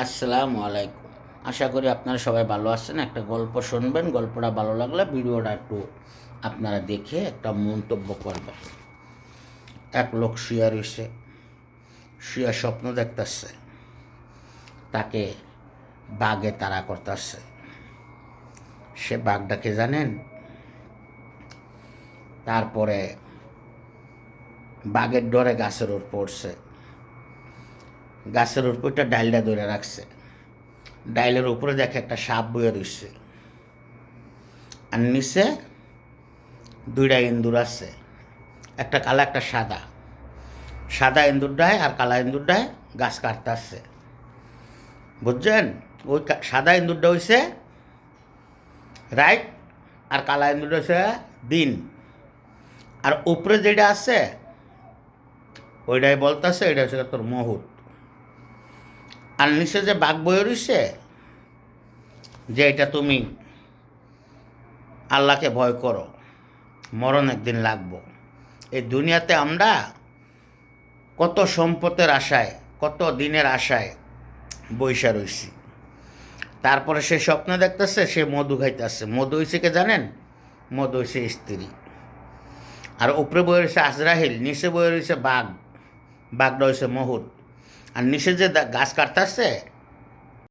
আসসালামু আলাইকুম। আশা করি আপনারা সবাই ভালো আছেন। একটা গল্প শুনবেন, গল্পটা ভালো লাগলে ভিডিওটা একটু আপনারা দেখে একটা মন্তব্য করবেন। এক লোক শুয়ে রয়েছে, শুয়ে স্বপ্ন দেখতেছে, তাকে বাঘে তাড়া করতেছে। সে বাঘটাকে জানেন, তারপরে বাঘের ডরে গাছের উপর পড়ছে, গাছের উপরটা ডাইলটা ধরে রাখছে, ডাইলের উপরে দেখে একটা সাপ বয়ে রয়েছে, আর নিচে দুইটা ইন্দুর আছে, একটা কালা একটা সাদা। সাদা ইন্দুরটায় আর কালা ইন্দুরটায় গাছ কাটতেছে, বুঝছেন? ওই সাদা ইন্দুরটা হইছে রাইট, আর কালা ইন্দুরটা হইছে দিন। আর উপরে যেটা আছে ওইটাই বলতেছে এটা হচ্ছে তোর মুহূর্ত। আর নিচে যে বাঘ বয়ে রইছে যে এটা তুমি আল্লাহকে ভয় করো, মরণ একদিন লাগবো। এই দুনিয়াতে আমরা কত সম্পদের আশায়, কত দিনের আশায় বইসা রইছি। তারপরে সে স্বপ্ন দেখতেছে সে মধু খাইতেছে। মধু হয়েছে কে জানেন? মধু হয়েছে স্ত্রী। আর উপরে বয়ে রয়েছে আজরাহিল, নিচে বয়ে রয়েছে বাঘ, বাঘটা হয়েছে মুহূর্ত। আর নিচে যে গাছ কাটতেছে